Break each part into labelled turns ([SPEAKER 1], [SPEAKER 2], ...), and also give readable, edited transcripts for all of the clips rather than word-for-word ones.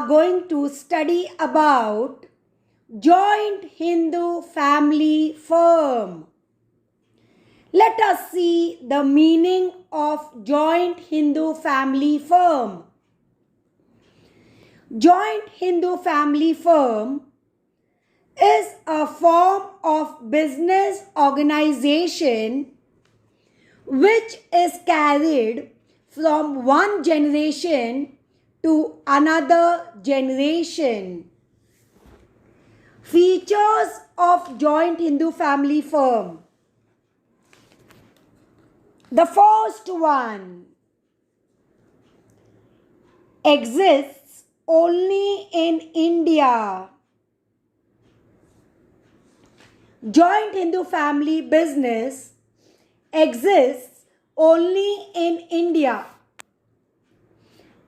[SPEAKER 1] are going to study about joint Hindu family firm. Let us see the meaning of joint Hindu family firm. Joint Hindu family firm is a form of business organization which is carried from one generation to another generation. Features of joint Hindu family firm. The first one exists only in India. Joint Hindu family business exists only in India.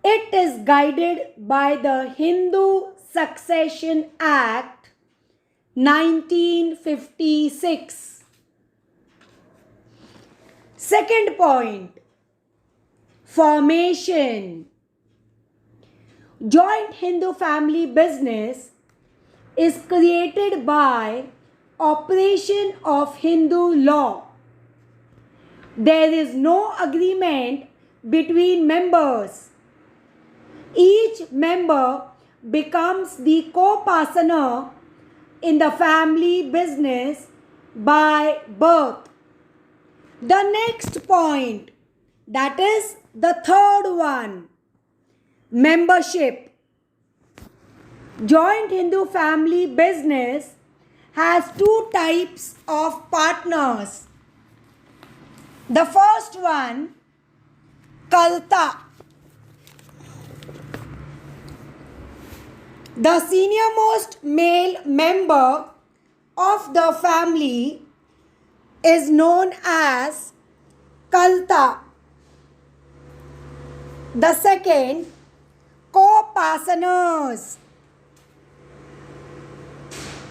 [SPEAKER 1] It is guided by the Hindu Succession Act 1956. Second point, formation. Joint Hindu family business is created by operation of Hindu law. There is no agreement between members. Each member becomes the co-partner in the family business by birth. The next point, that is the third one, membership. Joint Hindu family business has two types of partners. The first one, Karta. The senior-most male member of the family is known as Karta. The second, co-partners.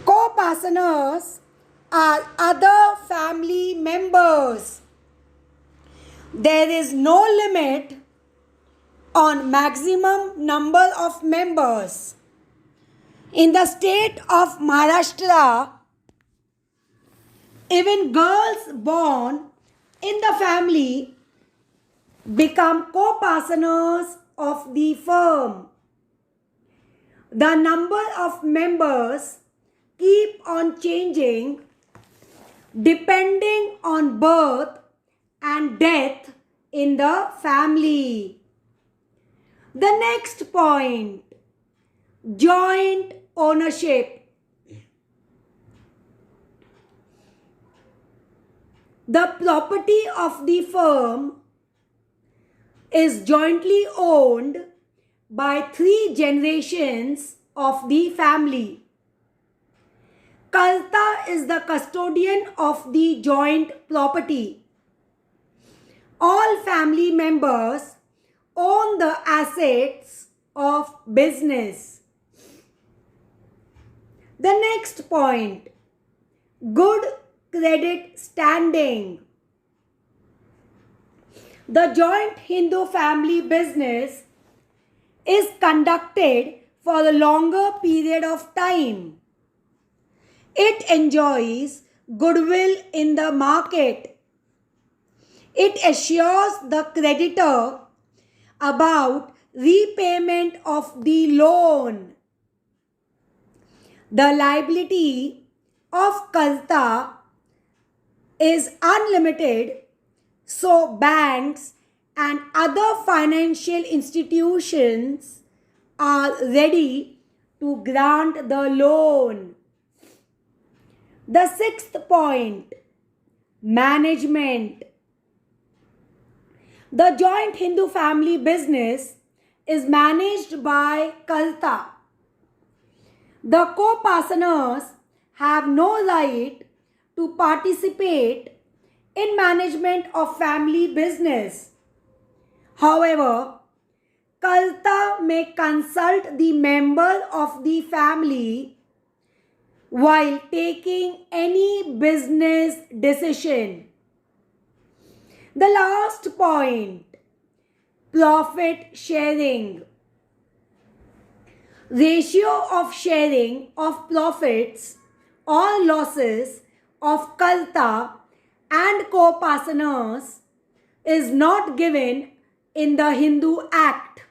[SPEAKER 1] Co-partners are other family members. There is no limit on maximum number of members. In the state of Maharashtra, even girls born in the family become co-partners of the firm. The number of members keep on changing depending on birth and death in the family. The next point, joint ownership. The property of the firm is jointly owned by 3 generations of the family. Karta is the custodian of the joint property. All family members own the assets of business. The next point, good credit standing. The joint Hindu family business is conducted for a longer period of time. It enjoys goodwill in the market. It assures the creditor about repayment of the loan. The liability of Karta is unlimited, so banks and other financial institutions are ready to grant the loan. The sixth point, management. The joint Hindu family business is managed by Karta. The co-partners have no right to participate in management of family business. However, Karta may consult the member of the family while taking any business decision. The last point, profit sharing. Ratio of sharing of profits or losses of Karta and co-partners is not given in the Hindu Act.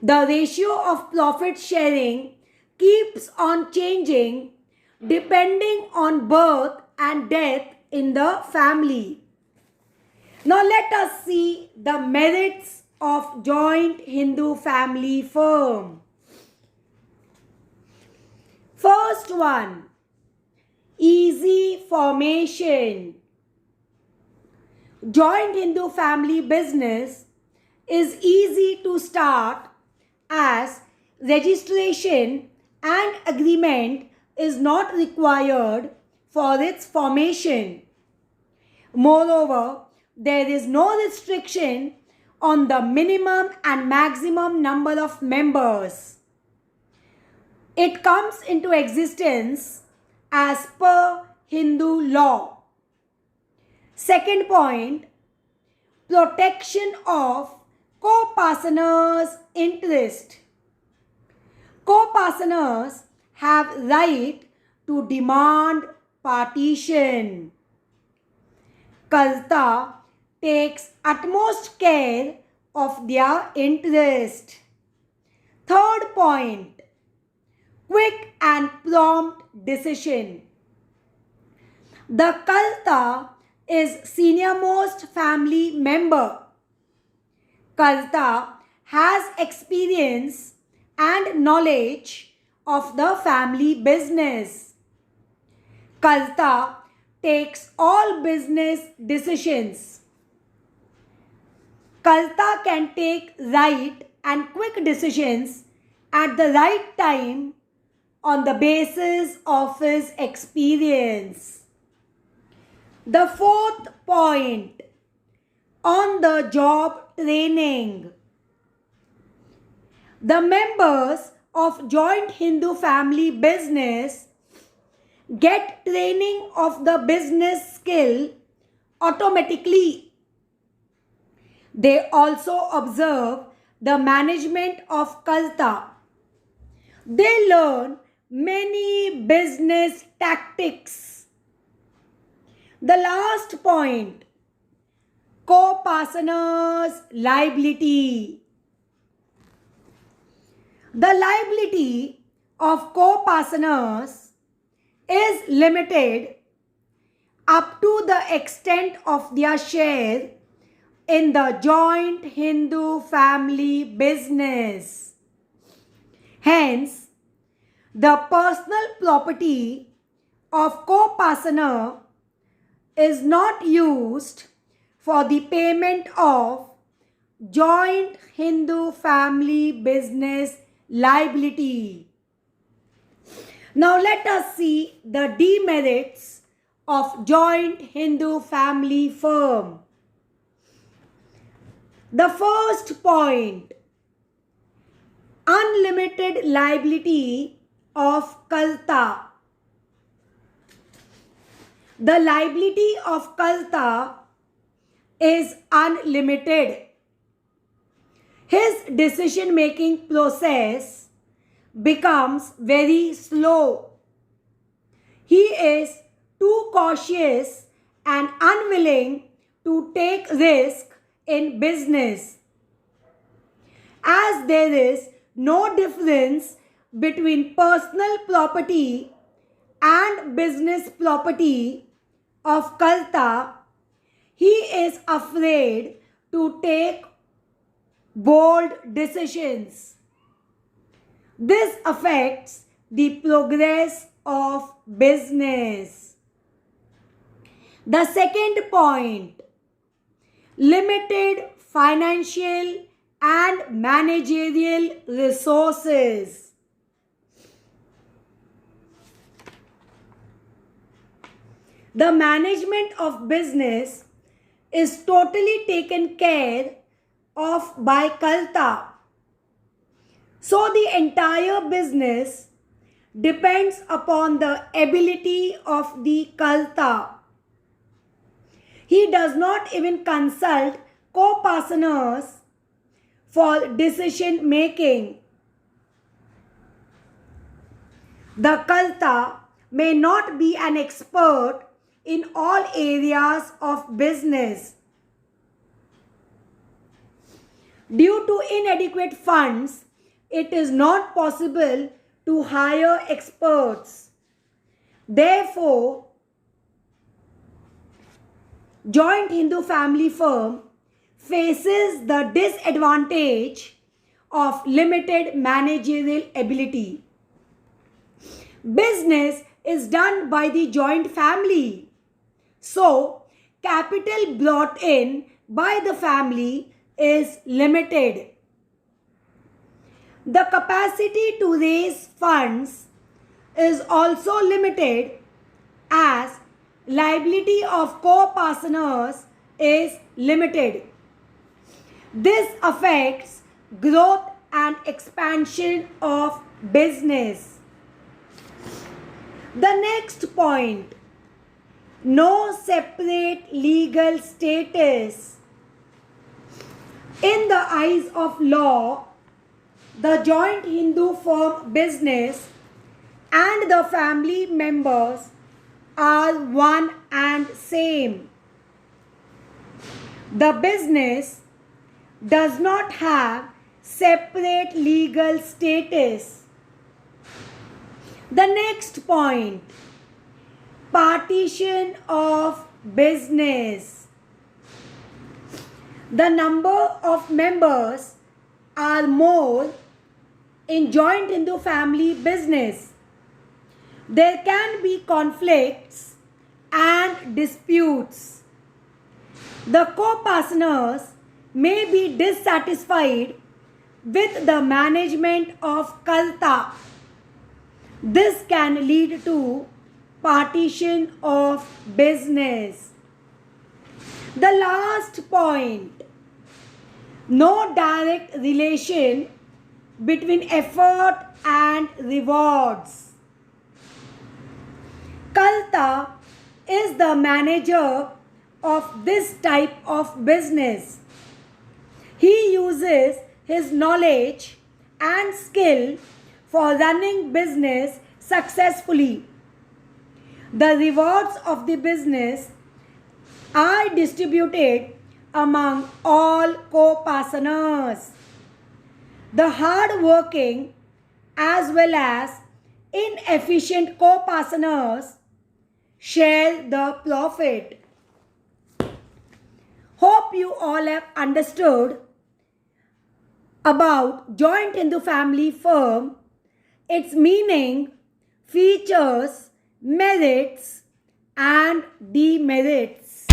[SPEAKER 1] The ratio of profit sharing keeps on changing depending on birth and death in the family. Now let us see the merits of joint Hindu family firm. First one, easy formation. Joint Hindu family business is easy to start as registration and agreement is not required for its formation. Moreover, there is no restriction on the minimum and maximum number of members. It comes into existence as per Hindu law. Second point, protection of co-partners' interest. Co-partners have right to demand partition. Karta takes utmost care of their interest. Third point, quick and prompt decision. The Karta is senior-most family member. Karta has experience and knowledge of the family business. Karta takes all business decisions. Karta can take right and quick decisions at the right time on the basis of his experience. The fourth point, on the job training. The members of joint Hindu family business get training of the business skill automatically. They also observe the management of Karta. They learn many business tactics. The last point, co-partners' liability. The liability of co-partners is limited up to the extent of their share in the joint Hindu family business. Hence, the personal property of co-partner is not used for the payment of joint Hindu family business liability. Now let us see the demerits of joint Hindu family firm. The first point, unlimited liability of Karta. The liability of Karta is unlimited. His decision-making process becomes very slow. He is too cautious and unwilling to take risk in business. As there is no difference between personal property and business property of Karta, he is afraid to take bold decisions. This affects the progress of business. The second point, limited financial and managerial resources. The management of business is totally taken care of by Karta. So the entire business depends upon the ability of the Karta. He does not even consult co-partners for decision making. The Karta may not be an expert in all areas of business. Due to inadequate funds, it is not possible to hire experts. Therefore, joint Hindu family firm faces the disadvantage of limited managerial ability. Business is done by the joint family. So, capital brought in by the family is limited. The capacity to raise funds is also limited as liability of co-partners is limited. This affects growth and expansion of business. The next point, no separate legal status. In the eyes of law, the joint Hindu firm business and the family members are one and same. The business does not have separate legal status. The next point, partition of business. The number of members are more in joint Hindu family business. There can be conflicts and disputes. The co-partners may be dissatisfied with the management of Karta. This can lead to partition of business. The last point, no direct relation between effort and rewards. Karta is the manager of this type of business. He uses his knowledge and skill for running business successfully. The rewards of the business are distributed among all co-partners. The hard-working as well as inefficient co-partners share the profit. Hope you all have understood about joint Hindu family firm, its meaning, features, merits and demerits.